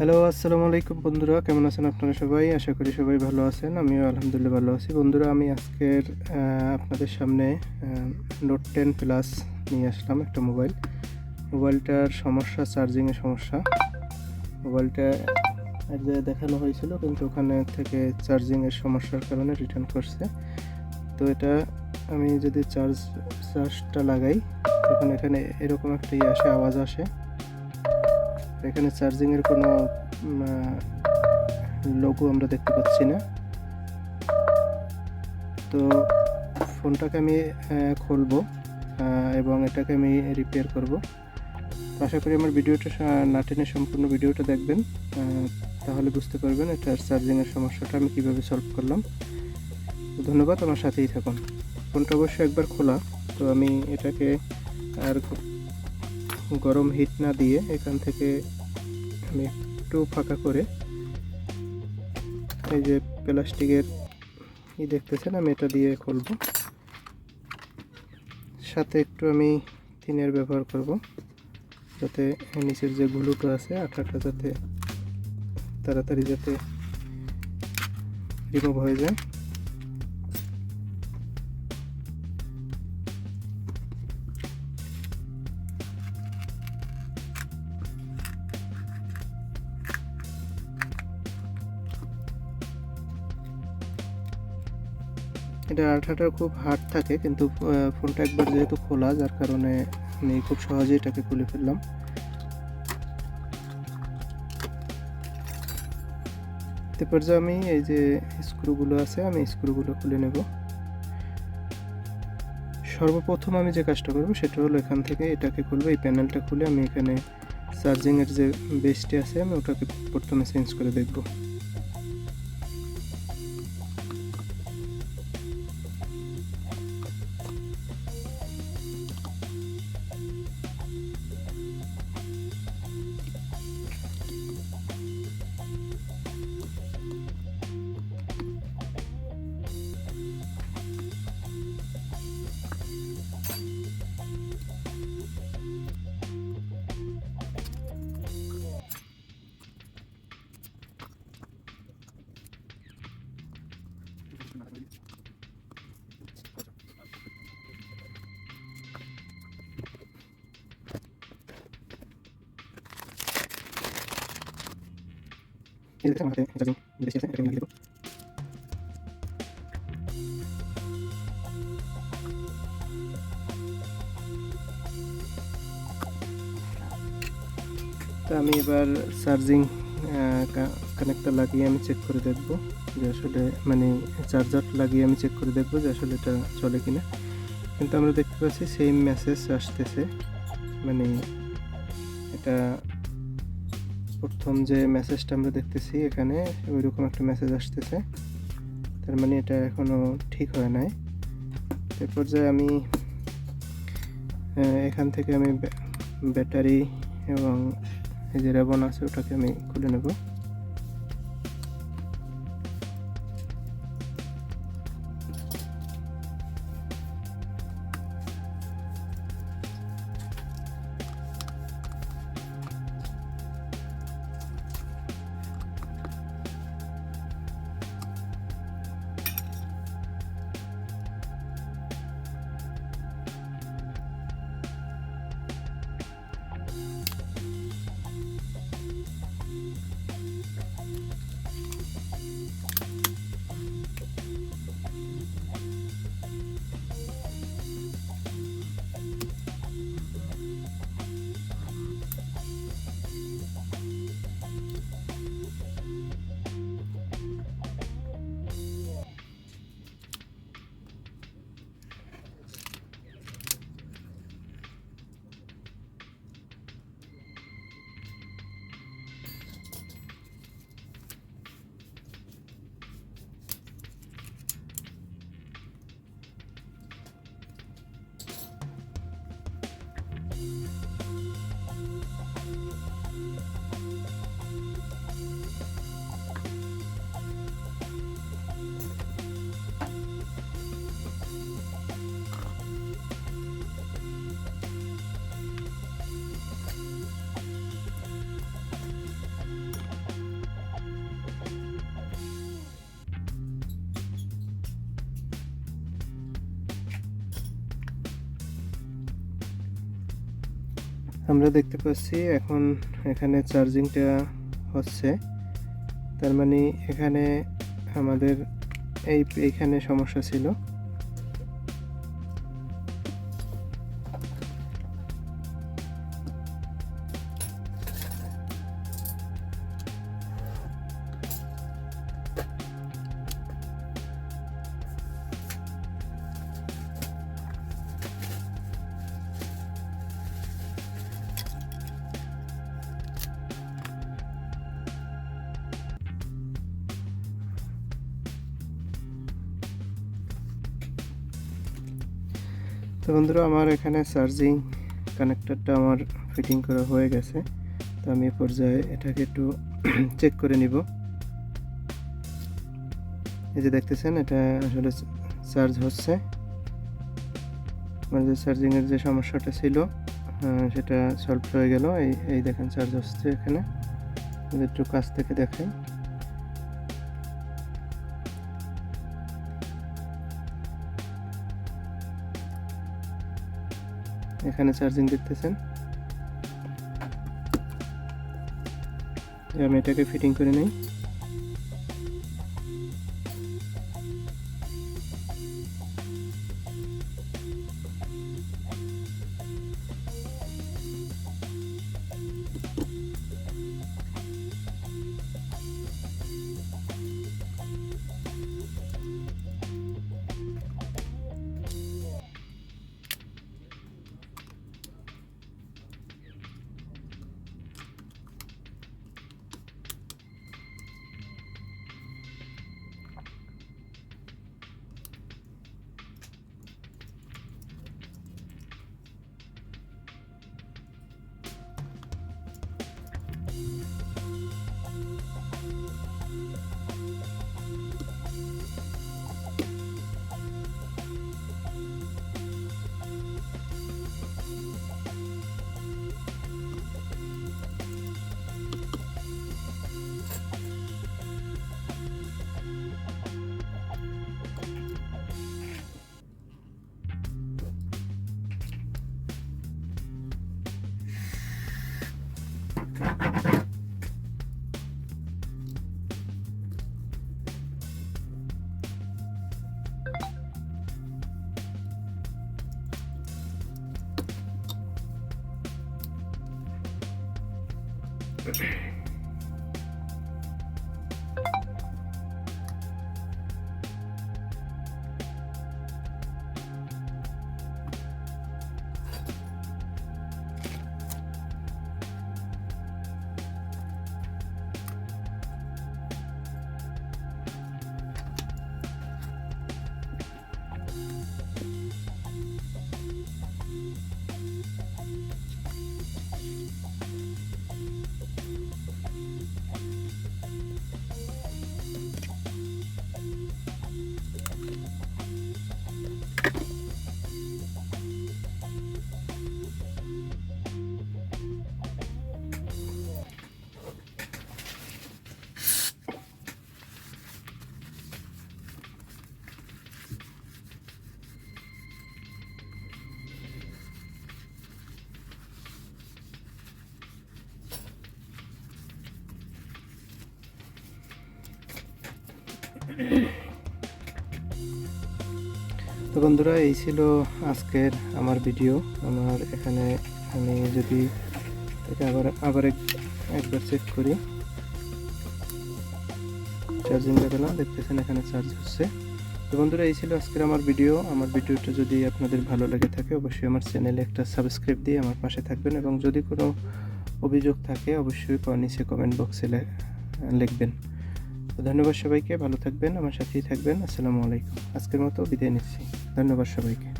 Hello, আসসালামু আলাইকুম বন্ধুরা, কেমন আছেন আপনারা সবাই? আশা করি সবাই ভালো আছেন। আমিও আলহামদুলিল্লাহ ভালো আছি। বন্ধুরা, আমি আজকের আপনাদের সামনে নোট 10 প্লাস নিয়ে আসলাম একটা মোবাইল। মোবাইলটার সমস্যা চার্জিংয়ের সমস্যা। মোবাইলটা এক জায়গায় দেখানো হয়েছিল, কিন্তু ওখানে থেকে চার্জিংয়ের সমস্যার কারণে রিটার্ন করছে। তো এটা আমি যদি চার্জটা লাগাই, তখন এখানে এরকম একটা আসে, আওয়াজ আসে। এখানে চার্জিংয়ের কোনো লোগো আমরা দেখতে পাচ্ছি না। তো ফোনটাকে আমি খুলবো এবং এটাকে আমি রিপেয়ার করব। আশা করি আমার ভিডিওটা না টেনে সম্পূর্ণ ভিডিওটা দেখবেন, তাহলে বুঝতে পারবেন এটার চার্জিংয়ের সমস্যাটা আমি কিভাবে সলভ করলাম। তো ধন্যবাদ, আমার সাথেই থাকুন। ফোনটা অবশ্যই একবার খোলা। তো আমি এটাকে আর গরম হিট না দিয়ে এখান থেকে আমি একটু ফাঁকা করে, এই যে প্লাস্টিকের দেখতেছেন, আমি এটা দিয়ে খুলব। সাথে একটু আমি থিনের ব্যবহার করব, যাতে নিচের যে গ্লুটা আছে, আঠাটা যাতে তাড়াতাড়ি রিমুভ হয়ে যায়। এটা আঠাটা খুব হার্ড থাকে, কিন্তু ফোনটা একবার যেহেতু খোলা, যার কারণে আমি খুব সহজেই এটাকে খুলে ফেললাম। এরপর যে আমি এই যে স্ক্রুগুলো আছে, আমি স্ক্রুগুলো খুলে নেব। সর্বপ্রথম আমি যে কাজটা করব সেটা হলো এখান থেকে এটাকে খুলবো। এই প্যানেলটা খুলে আমি এখানে চার্জিংয়ের যে বেসটি আছে, আমি ওটাকে প্রথমে চেঞ্জ করে দেখব। এই দেখতে আমার হাতে চার্জিং বেশি আছে, এটা নিয়ে দেব। তো আমি এবার চার্জিং কানেক্টর লাগিয়ে আমি চেক করে দেখব যে আসলে, মানে চার্জার লাগিয়ে আমি চেক করে দেখব যে আসলে এটা চলে কিনা। কিন্তু আমরা দেখতে পাচ্ছি সেম মেসেজ আসতেছে, মানে এটা প্রথম যে মেসেজটা আমরা দেখতেছি এখানে ওইরকম একটা মেসেজ আসতেছে। তার মানে এটা এখনও ঠিক হয় নাই। এরপর যে আমি এখান থেকে আমি ব্যাটারি এবং এই যে রেবন আছে ওটাকে আমি খুলে নেব। আমরা দেখতে পাচ্ছি এখন এখানে চার্জিংটা হচ্ছে, তার মানে এখানে আমাদের এইখানে সমস্যা ছিল। তো বন্ধুরা, আমার এখানে চার্জিং কানেক্টরটা আমার ফিটিং করা হয়ে গেছে। তো আমি এই পর্যায়ে এটাকে একটু চেক করে নিব। এই যে দেখতেছেন, এটা আসলে চার্জ হচ্ছে। মানে যে চার্জিংয়ের যে সমস্যাটা ছিল সেটা সলভ হয়ে গেল। এই দেখেন চার্জ হচ্ছে এখানে। একটু কাছ থেকে দেখেন। এখানে চার্জিং দেখতেছেন। আমি এটাকে ফিটিং করে নিই। তো বন্ধুরা, এই ছিল আজকের আমার ভিডিও। আমার এখানে আমি যদি এটা আবার একবার চেক করি, চার্জিং লেভেল দেখতেছেন এখানে চার্জ হচ্ছে। তো বন্ধুরা, এই ছিল আজকের আমার ভিডিও। আমার ভিডিওটা যদি আপনাদের ভালো লেগে থাকে অবশ্যই আমার চ্যানেলে একটা সাবস্ক্রাইব দিয়ে আমার পাশে থাকবেন, এবং যদি কোনো অভিযোগ থাকে অবশ্যই নিচে কমেন্ট বক্সে লিখবেন। তো ধন্যবাদ সবাইকে, ভালো থাকবেন, আমার সাথেই থাকবেন। আসসালামু আলাইকুম। আজকের মতো বিদায় নিচ্ছি। ধন্যবাদ সবাইকে।